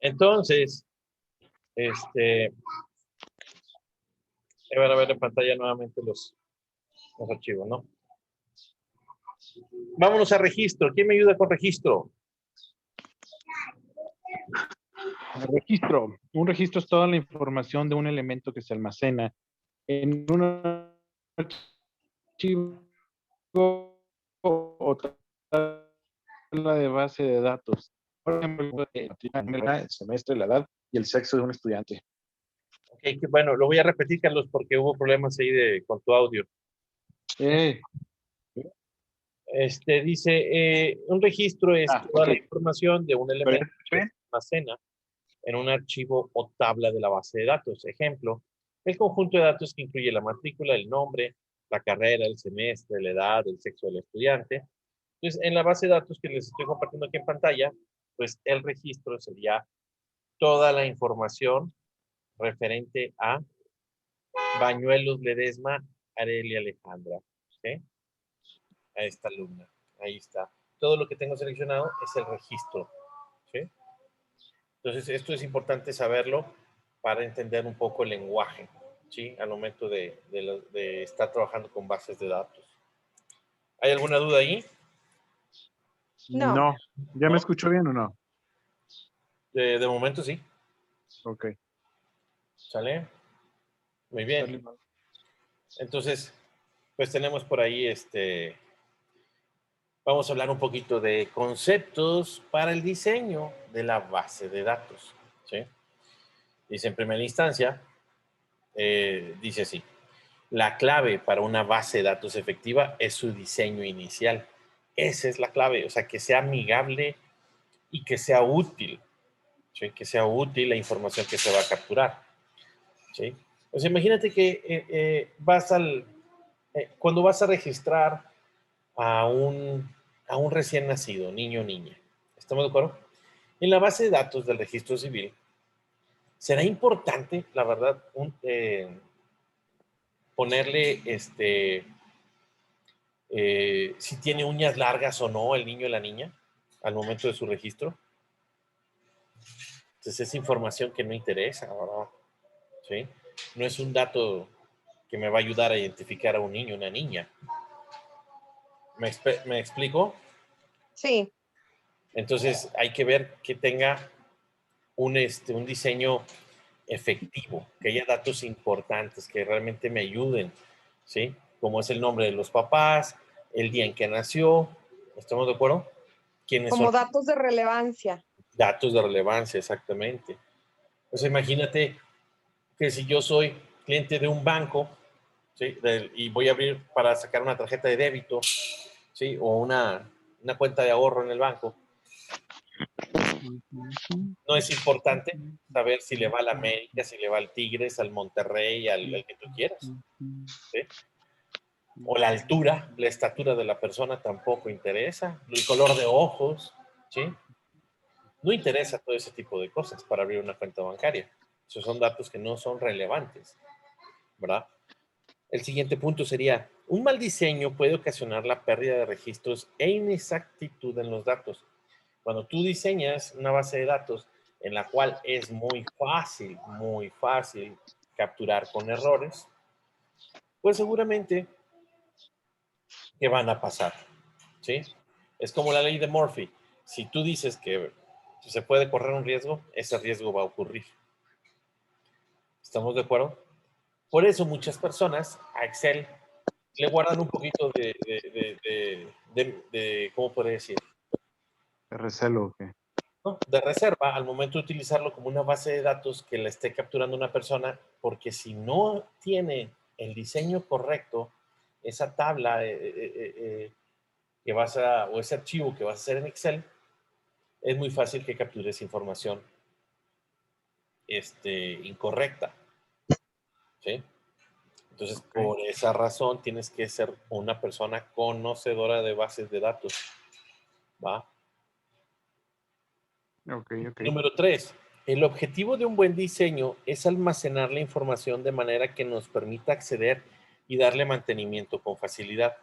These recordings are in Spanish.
Entonces, van a ver en pantalla nuevamente los archivos, ¿no? Vámonos a registro. ¿Quién me ayuda con registro? Registro. Un registro es toda la información de un elemento que se almacena en un archivo o tabla de base de datos. Por ejemplo, el semestre, la edad y el sexo de un estudiante. Ok, que bueno, lo voy a repetir, Carlos, porque hubo problemas ahí con tu audio. Dice, un registro es toda la información de un elemento que se almacena en un archivo o tabla de la base de datos. Ejemplo, el conjunto de datos que incluye la matrícula, el nombre, la carrera, el semestre, la edad, el sexo del estudiante. Entonces, en la base de datos que les estoy compartiendo aquí en pantalla, pues el registro sería toda la información referente a Bañuelos Ledesma, Arelia Alejandra. ¿Okay? A esta alumna. Ahí está. Todo lo que tengo seleccionado es el registro. ¿Sí? Entonces, esto es importante saberlo para entender un poco el lenguaje, ¿sí? Al momento de estar trabajando con bases de datos. ¿Hay alguna duda ahí? No. ¿Ya me escuchó bien o no? De momento sí. Ok. ¿Sale? Muy bien. Entonces, pues tenemos por ahí vamos a hablar un poquito de conceptos para el diseño de la base de datos. ¿Sí? Dice en primera instancia, dice así, la clave para una base de datos efectiva es su diseño inicial. Esa es la clave, o sea, que sea amigable y que sea útil. ¿Sí? Que sea útil la información que se va a capturar. ¿Sí? Pues imagínate que cuando vas a registrar a un recién nacido, niño o niña, ¿estamos de acuerdo? En la base de datos del registro civil, será importante, la verdad, ponerle si tiene uñas largas o no el niño o la niña al momento de su registro. Entonces es información que no interesa, ¿verdad? ¿Sí? No es un dato que me va a ayudar a identificar a un niño o una niña. ¿Me explico? Sí. Entonces hay que ver que tenga un diseño efectivo, que haya datos importantes que realmente me ayuden, ¿sí? Como es el nombre de los papás, el día en que nació, ¿estamos de acuerdo? ¿Quiénes Como son? datos de relevancia. Datos de relevancia, exactamente. Pues imagínate que si yo soy cliente de un banco, ¿sí? Y voy a abrir para sacar una tarjeta de débito, ¿sí? O una cuenta de ahorro en el banco, no es importante saber si le va al América, si le va al Tigres, al Monterrey, al que tú quieras. ¿Sí? O la altura, la estatura de la persona tampoco interesa. El color de ojos, ¿sí? No interesa todo ese tipo de cosas para abrir una cuenta bancaria. Esos son datos que no son relevantes, ¿verdad? El siguiente punto sería, un mal diseño puede ocasionar la pérdida de registros e inexactitud en los datos. Cuando tú diseñas una base de datos en la cual es muy fácil capturar con errores, pues seguramente que van a pasar, ¿sí? Es como la ley de Murphy. Si tú dices que se puede correr un riesgo, ese riesgo va a ocurrir. ¿Estamos de acuerdo? Por eso muchas personas a Excel le guardan un poquito ¿cómo podría decir? ¿De recelo o qué? ¿No? De reserva al momento de utilizarlo como una base de datos que la esté capturando una persona, porque si no tiene el diseño correcto, esa tabla o ese archivo que vas a hacer en Excel, es muy fácil que captures información incorrecta. ¿Sí? Entonces, por esa razón, tienes que ser una persona conocedora de bases de datos. ¿Va? Número 3. El objetivo de un buen diseño es almacenar la información de manera que nos permita acceder y darle mantenimiento con facilidad,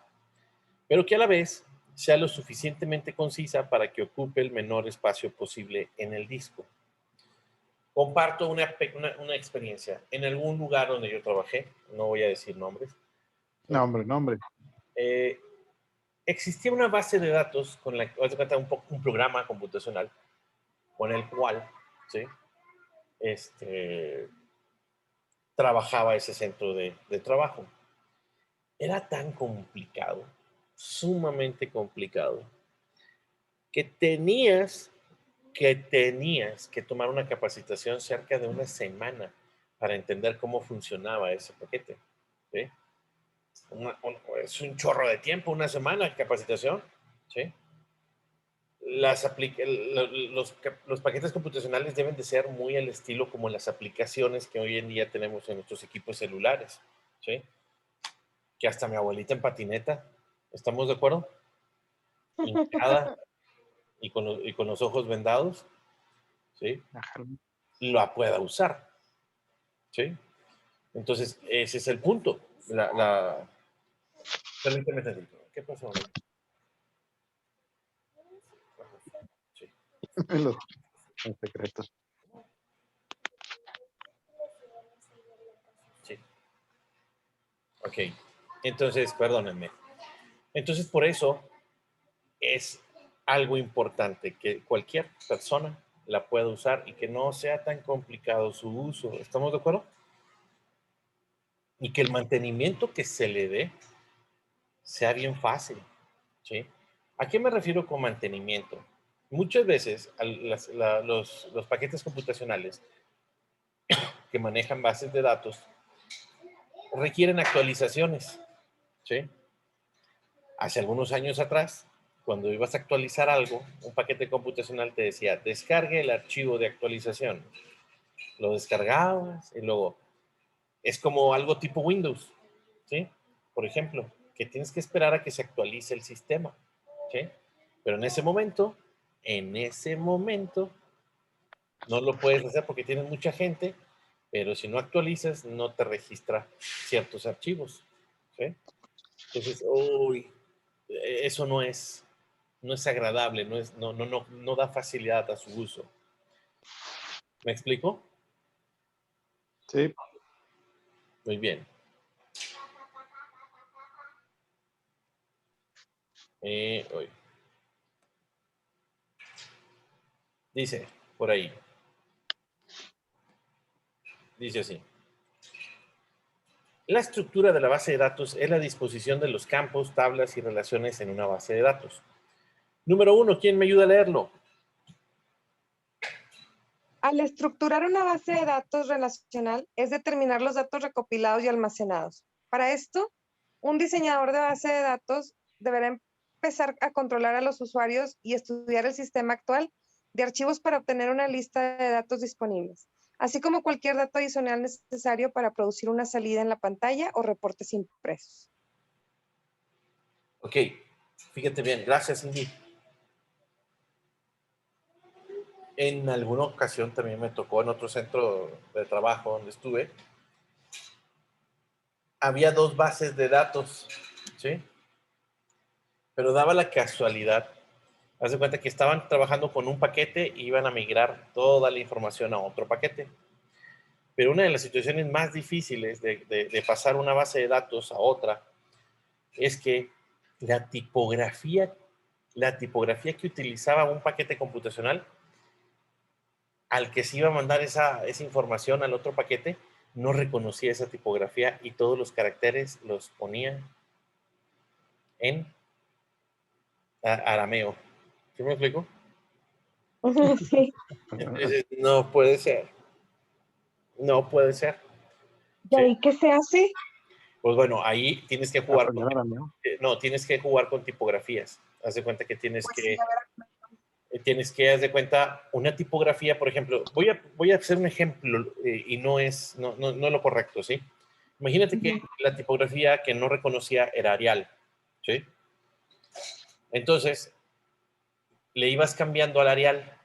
pero que a la vez sea lo suficientemente concisa para que ocupe el menor espacio posible en el disco. Comparto una experiencia. En algún lugar donde yo trabajé, no voy a decir nombres, Nombre. existía una base de datos con la que, un programa computacional con el cual, ¿sí? Trabajaba ese centro de trabajo. Era tan complicado, sumamente complicado, que tenías que tomar una capacitación cerca de una semana para entender cómo funcionaba ese paquete. ¿Sí? Es un chorro de tiempo, una semana de capacitación. ¿Sí? Los paquetes computacionales deben de ser muy al estilo como las aplicaciones que hoy en día tenemos en nuestros equipos celulares. ¿Sí? Que hasta mi abuelita en patineta, ¿estamos de acuerdo? Hincada y con los ojos vendados, ¿sí? Ajá. La pueda usar, ¿sí? Entonces, ese es el punto. Permíteme tantito. ¿Qué pasó? Sí, Los en secreto. sí. Ok. Entonces, perdónenme. Entonces, por eso es algo importante que cualquier persona la pueda usar y que no sea tan complicado su uso. ¿Estamos de acuerdo? Y que el mantenimiento que se le dé sea bien fácil, ¿sí? ¿A qué me refiero con mantenimiento? Muchas veces los paquetes computacionales que manejan bases de datos requieren actualizaciones, ¿sí? Hace algunos años atrás, cuando ibas a actualizar algo, un paquete computacional te decía, descargue el archivo de actualización. Lo descargabas y luego es como algo tipo Windows, ¿sí? Por ejemplo, que tienes que esperar a que se actualice el sistema, ¿sí? Pero en ese momento, no lo puedes hacer porque tienes mucha gente, pero si no actualizas, no te registra ciertos archivos, ¿sí? Entonces, uy, eso no es agradable, no da facilidad a su uso. ¿Me explico? Sí, Muy bien. Uy. Dice, por ahí, dice así. La estructura de la base de datos es la disposición de los campos, tablas y relaciones en una base de datos. Número 1, ¿quién me ayuda a leerlo? Al estructurar una base de datos relacional es determinar los datos recopilados y almacenados. Para esto, un diseñador de base de datos deberá empezar a controlar a los usuarios y estudiar el sistema actual de archivos para obtener una lista de datos disponibles, así como cualquier dato adicional necesario para producir una salida en la pantalla o reportes impresos. Ok, fíjate bien, gracias Cindy. En alguna ocasión también me tocó en otro centro de trabajo donde estuve, había dos bases de datos, ¿sí? Pero daba la casualidad, haz de cuenta que estaban trabajando con un paquete y iban a migrar toda la información a otro paquete. Pero una de las situaciones más difíciles de pasar una base de datos a otra es que la tipografía, la tipografía que utilizaba un paquete computacional al que se iba a mandar esa información al otro paquete, no reconocía esa tipografía y todos los caracteres los ponía en arameo. ¿Sí me explico? Sí. Entonces, no puede ser. No puede ser. ¿Y ¿Sí? ahí qué se hace? Pues bueno, ahí tienes que jugar aprender arameo. no, tienes que jugar con tipografías. Haz de cuenta que Pues sí, a ver. haz de cuenta, una tipografía, por ejemplo, voy a hacer un ejemplo y no es lo correcto, ¿sí? Imagínate que la tipografía que no reconocía era Arial, ¿sí? Entonces, le ibas cambiando al Arial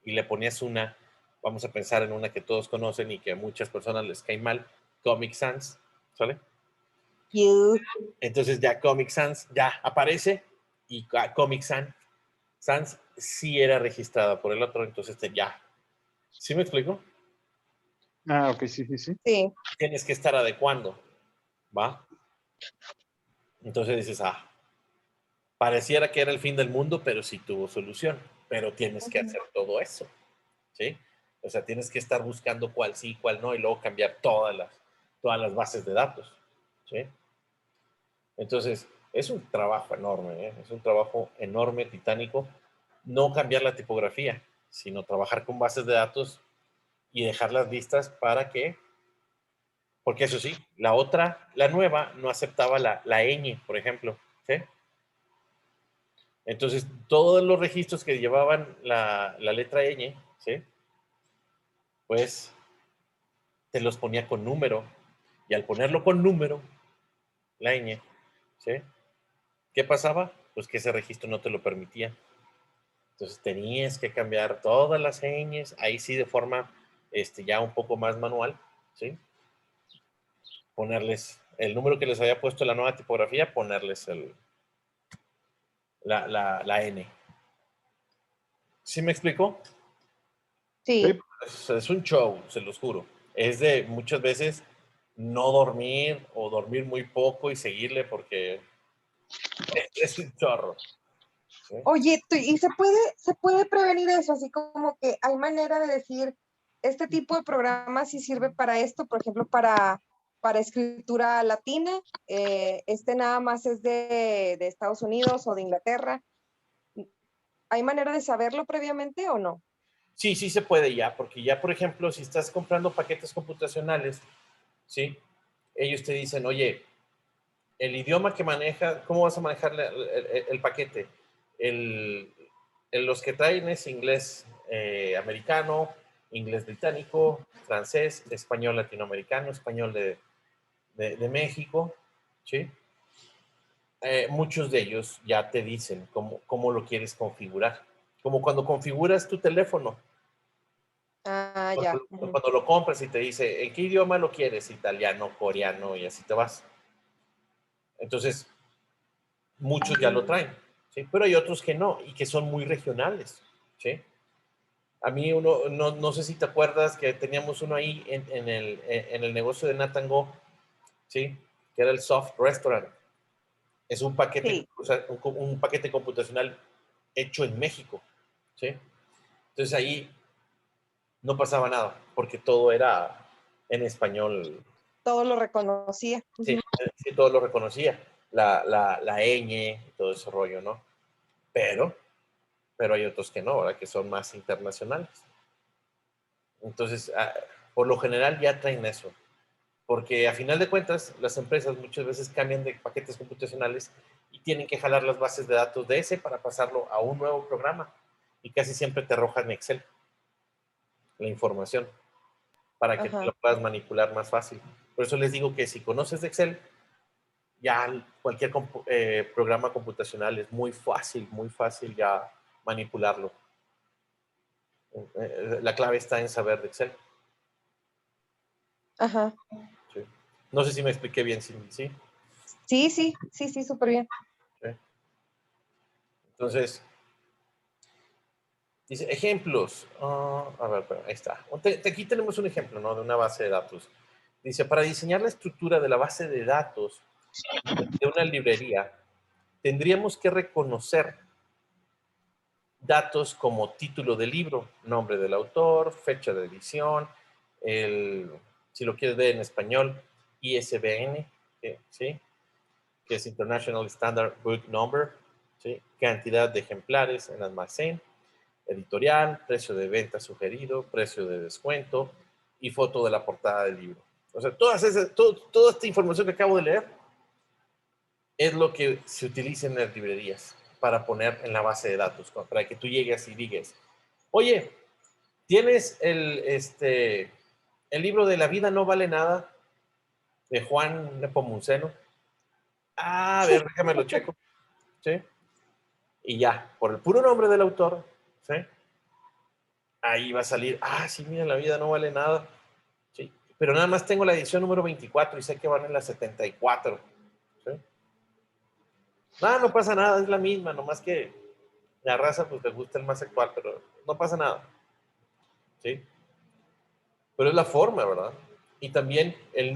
y le ponías vamos a pensar en una que todos conocen y que a muchas personas les cae mal, Comic Sans, ¿sale? You. Entonces ya Comic Sans ya aparece y Comic Sans sí era registrada por el otro, entonces ya. ¿Sí me explico? Ah, ok, sí, sí, sí. Sí. Tienes que estar adecuando, ¿va? Entonces dices, pareciera que era el fin del mundo, pero sí tuvo solución. Pero tienes que hacer todo eso, ¿sí? O sea, tienes que estar buscando cuál sí, cuál no, y luego cambiar todas las bases de datos, ¿sí? Entonces, es un trabajo enorme, ¿eh? Es un trabajo enorme, titánico. No cambiar la tipografía, sino trabajar con bases de datos y dejarlas listas para que, porque eso sí, la nueva, no aceptaba la ñ, por ejemplo, ¿sí? Entonces, todos los registros que llevaban la letra ñ, ¿sí? Pues te los ponía con número. Y al ponerlo con número, la ñ, ¿sí? ¿Qué pasaba? Pues que ese registro no te lo permitía. Entonces tenías que cambiar todas las ñes, ahí sí de forma ya un poco más manual, ¿sí? Ponerles el número que les había puesto la nueva tipografía, ponerles la N. ¿Sí me explico? Sí. Es un show, se los juro. Es de muchas veces no dormir o dormir muy poco y seguirle porque es un chorro. ¿Sí? Oye, ¿y se puede prevenir eso? Así como que hay manera de decir, este tipo de programa sí sirve para esto, por ejemplo, para escritura latina, este nada más es de Estados Unidos o de Inglaterra. ¿Hay manera de saberlo previamente o no? Sí, sí se puede ya, porque ya, por ejemplo, si estás comprando paquetes computacionales, ¿sí? Ellos te dicen, oye, el idioma que maneja, ¿cómo vas a manejar el paquete? Los que traen es inglés americano, inglés británico, francés, español latinoamericano, español de México, ¿sí? Muchos de ellos ya te dicen cómo lo quieres configurar. Como cuando configuras tu teléfono. Ah, ya. Cuando lo compras y te dice, ¿en qué idioma lo quieres? Italiano, coreano, y así te vas. Entonces, muchos ya lo traen, ¿sí? Pero hay otros que no, y que son muy regionales, ¿sí? A mí no sé si te acuerdas que teníamos uno ahí en el negocio de Nathan Go, ¿sí? Que era el Soft Restaurant. Es un paquete, Sí. o sea, un paquete computacional hecho en México, ¿sí? Entonces ahí no pasaba nada, porque todo era en español. Todo lo reconocía. Sí, sí, todo lo reconocía. La ñ, todo ese rollo, ¿no? Pero hay otros que no, ¿verdad? Que son más internacionales. Entonces, por lo general ya traen eso. Porque a final de cuentas, las empresas muchas veces cambian de paquetes computacionales y tienen que jalar las bases de datos de ese para pasarlo a un nuevo programa. Y casi siempre te arrojan Excel la información para que te Ajá. lo puedas manipular más fácil. Por eso les digo que si conoces de Excel, ya cualquier programa computacional es muy fácil ya manipularlo. La clave está en saber de Excel. Ajá. ¿Sí? No sé si me expliqué bien, sí. Sí, súper bien. ¿Sí? Entonces, dice, ejemplos. A ver, ahí está. Aquí tenemos un ejemplo, ¿no? De una base de datos. Dice, para diseñar la estructura de la base de datos de una librería, tendríamos que reconocer datos como título del libro, nombre del autor, fecha de edición, si lo quieres ver en español, ISBN, ¿sí? Que es International Standard Book Number, ¿sí? Cantidad de ejemplares en almacén, editorial, precio de venta sugerido, precio de descuento y foto de la portada del libro. O sea, toda esta información que acabo de leer es lo que se utiliza en las librerías para poner en la base de datos, para que tú llegues y digas, oye, ¿tienes el libro de La vida no vale nada de Juan Nepomuceno? A ver, déjame lo checo, ¿sí? Y ya, por el puro nombre del autor, ¿sí? Ahí va a salir, sí, mira, La vida no vale nada, ¿sí? Pero nada más tengo la edición número 24 y sé que van en la 74, ¿sí? No, no pasa nada, es la misma, nomás que la raza pues te gusta el más actual, pero no pasa nada. ¿Sí? Pero es la forma, ¿verdad? Y también el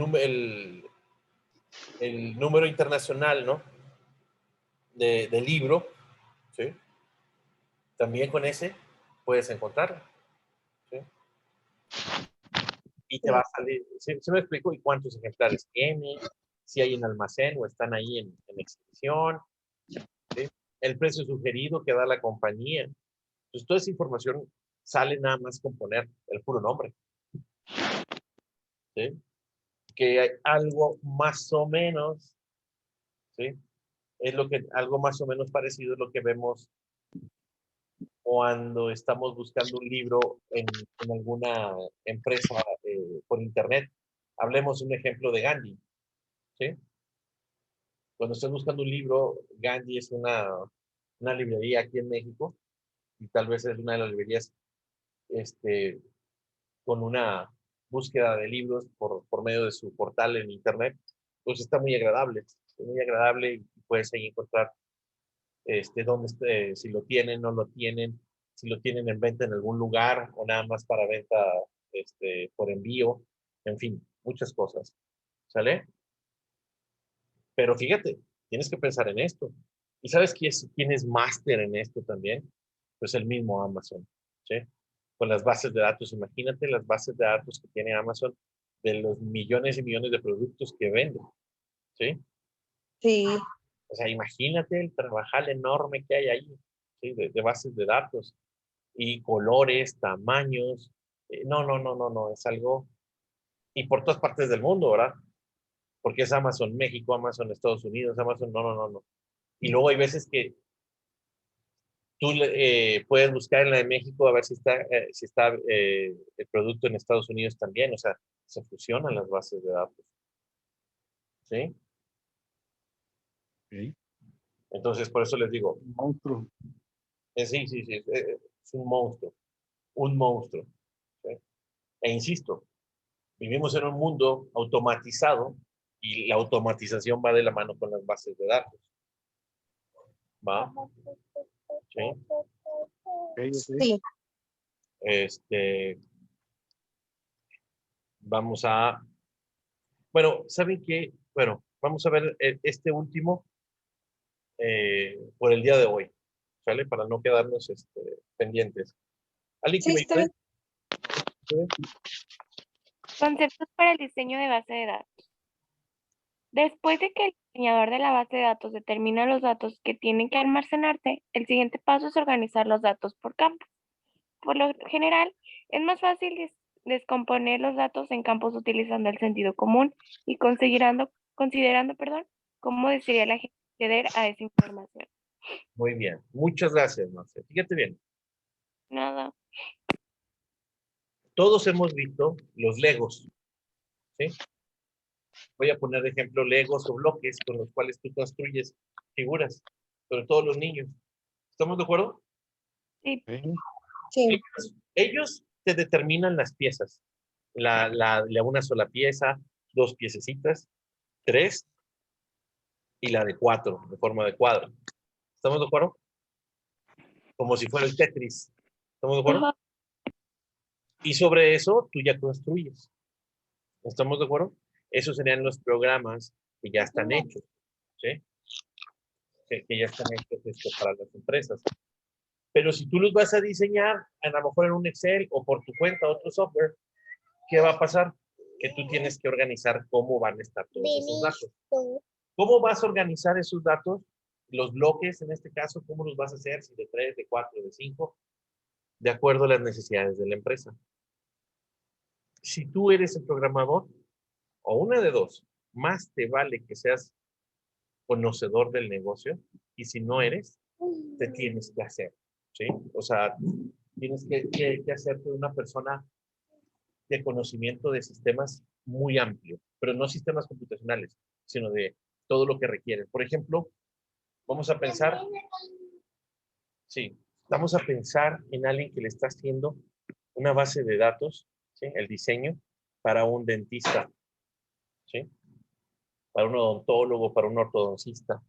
número internacional, ¿no? De libro, ¿sí? También con ese puedes encontrarlo, ¿sí? Y te va a salir, ¿sí me explico? ¿Y cuántos ejemplares tiene? Si hay en almacén o están ahí en exhibición, ¿sí? El precio sugerido que da la compañía. Entonces, toda esa información sale nada más con poner el puro nombre, ¿sí? Que hay algo más o menos, ¿sí? Es lo que, algo más o menos parecido es lo que vemos cuando estamos buscando un libro en alguna empresa por internet. Hablemos un ejemplo de Gandhi, ¿sí? Cuando estés buscando un libro, Gandhi es una librería aquí en México y tal vez es una de las librerías este, con una búsqueda de libros por medio de su portal en internet, pues está muy agradable y puedes ahí encontrar si lo tienen, no lo tienen, si lo tienen en venta en algún lugar o nada más para venta por envío, en fin, muchas cosas. ¿Sale? Pero fíjate, tienes que pensar en esto. ¿Y sabes quién es máster en esto también? Pues el mismo Amazon, ¿sí? Con las bases de datos, imagínate las bases de datos que tiene Amazon de los millones y millones de productos que vende, ¿sí? Sí. O sea, imagínate el trabajar enorme que hay ahí, ¿sí? De bases de datos y colores, tamaños. No, es algo, y por todas partes del mundo, ¿verdad? Porque es Amazon México, Amazon Estados Unidos, Amazon, no. Y luego hay veces que tú puedes buscar en la de México a ver si está el producto en Estados Unidos también, o sea, se fusionan las bases de datos, ¿sí? Ok. Entonces, por eso les digo, Un monstruo. sí, es un monstruo, ¿sí? E insisto, vivimos en un mundo automatizado y la automatización va de la mano con las bases de datos, ¿va? ¿Sí? Ok, ok. Sí. Este, vamos a, bueno, ¿saben qué? Bueno, vamos a ver este último por el día de hoy, ¿sale? Para no quedarnos pendientes. ¿Alguien que Sí, me está ayude? bien. Conceptos para el diseño de base de datos. Después de que el diseñador de la base de datos determina los datos que tienen que almacenarse, el siguiente paso es organizar los datos por campos. Por lo general, es más fácil descomponer los datos en campos utilizando el sentido común y considerando, cómo desearía la gente acceder a esa información. Muy bien. Muchas gracias, Marce. Fíjate bien. Nada. Todos hemos visto los Legos, ¿sí? Voy a poner de ejemplo Legos o bloques con los cuales tú construyes figuras, sobre todo los niños. ¿Estamos de acuerdo? Sí. Ok. Sí. Ellos te determinan las piezas. La una sola pieza, dos piececitas, tres y la de cuatro, de forma de cuadro. ¿Estamos de acuerdo? Como si fuera el Tetris. ¿Estamos de acuerdo? Ajá. Y sobre eso tú ya construyes. ¿Estamos de acuerdo? Esos serían los programas que ya están hechos, ¿sí? Que ya están hechos para las empresas. Pero si tú los vas a diseñar, a lo mejor en un Excel o por tu cuenta, otro software, ¿qué va a pasar? Que tú tienes que organizar cómo van a estar todos esos datos. ¿Cómo vas a organizar esos datos? Los bloques, en este caso, ¿cómo los vas a hacer? Si de 3, de 4, de 5, de acuerdo a las necesidades de la empresa. Si tú eres el programador, o una de dos, más te vale que seas conocedor del negocio, y si no eres, te tienes que hacer, ¿sí? O sea, tienes que hacerte una persona de conocimiento de sistemas muy amplio, pero no sistemas computacionales, sino de todo lo que requieren. Por ejemplo, vamos a pensar, sí, vamos a pensar en alguien que le está haciendo una base de datos, ¿sí? El diseño para un dentista, ¿sí? Para un odontólogo, para un ortodoncista,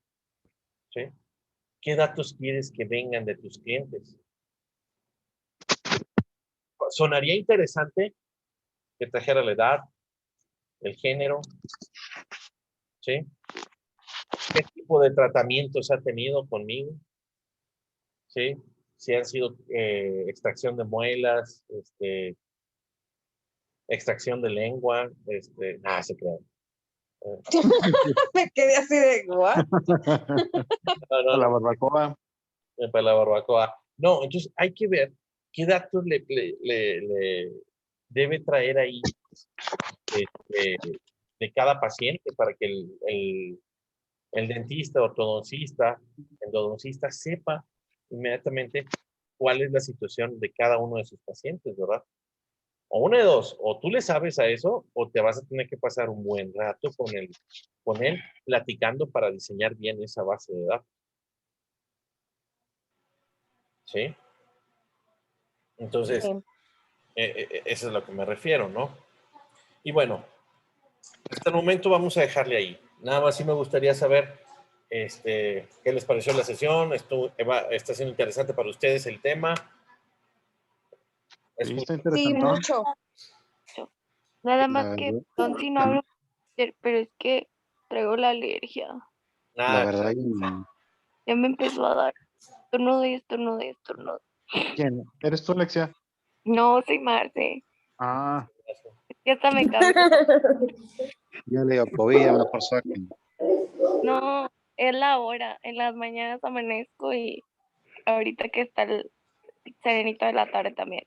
¿Sí? ¿Qué datos quieres que vengan de tus clientes? Sonaría interesante que trajera la edad, el género, ¿sí? ¿Qué tipo de tratamientos ha tenido conmigo? ¿Sí? Si han sido extracción de muelas, extracción de lengua, nada, se crean. Me quedé así de, ¿what? A la barbacoa. Para la barbacoa. No, entonces hay que ver qué datos le debe traer ahí de cada paciente para que el dentista, ortodoncista, endodoncista sepa inmediatamente cuál es la situación de cada uno de sus pacientes, ¿verdad? O una de dos, o tú le sabes a eso, o te vas a tener que pasar un buen rato con él platicando para diseñar bien esa base de datos. ¿Sí? Entonces, Sí. eso es a lo que me refiero, ¿no? Y bueno, hasta el momento vamos a dejarle ahí. Nada más sí me gustaría saber qué les pareció la sesión. Está siendo interesante para ustedes el tema. Sí, está Sí, interesante. mucho. Nada La más que, verdad, perdón si no hablo, pero es que traigo la alergia. la Nada, verdad, yo Ya me empezó a dar estornudo y estornudo y estornudo. ¿Quién? ¿Eres tú, Alexia? No, soy Marce. Ah, Ya hasta me cambio. le digo, COVID, ya mejor saquen. No, es la hora. En las mañanas amanezco y ahorita que está el serenito de la tarde también.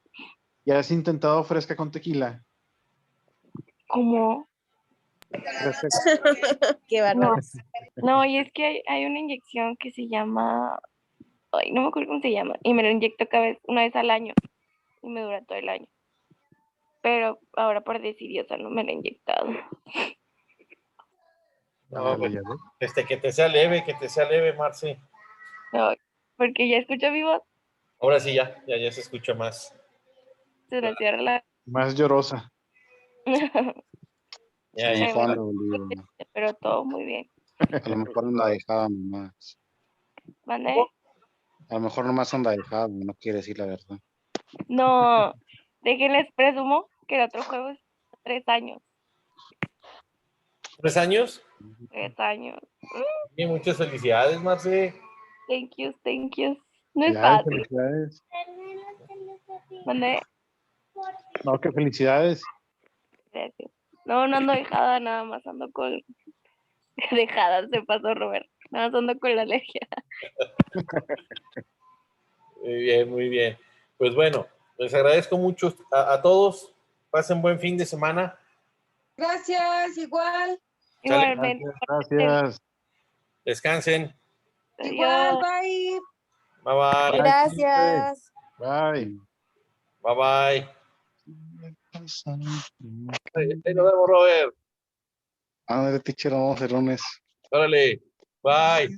¿ya has intentado fresca con tequila? ¿Cómo? Fresca. Qué No, bárbaro. no, y es que hay una inyección que se llama, ay, no me acuerdo cómo se llama, y me lo inyecto una vez al año y me dura todo el año. Pero ahora por decidiosa no me lo he inyectado. no, Ya ves. que te sea leve, Marce. No, porque ya escucho mi voz, Ahora sí ya se escucha más. se me cierra la... Más llorosa. Ya, A lo ya. mejor anda dolido. Pero todo muy bien. A lo mejor anda dejado nomás. ¿Mande? A lo mejor nomás anda dejado, no quiere decir la verdad. No, déjenles presumo que el otro juego es 3 años. 3 años. 3 años. Y muchas felicidades, Marce. Thank you, thank you. No es Felicidades, fácil. felicidades. ¿Mande? No, que felicidades. Gracias. No, no ando dejada, nada más ando con... Dejada, se pasó Robert. Nada más ando con la alergia. Muy bien, muy bien. Pues bueno, les agradezco mucho a todos. Pasen buen fin de semana. Gracias, igual. ¿Sale? Igualmente. Gracias. Descansen. Igual, Adiós. bye. Bye bye. Gracias. Bye. Bye bye. Ahí nos vemos, Robert. Ah, de teacher, vamos el lunes. Órale. Bye.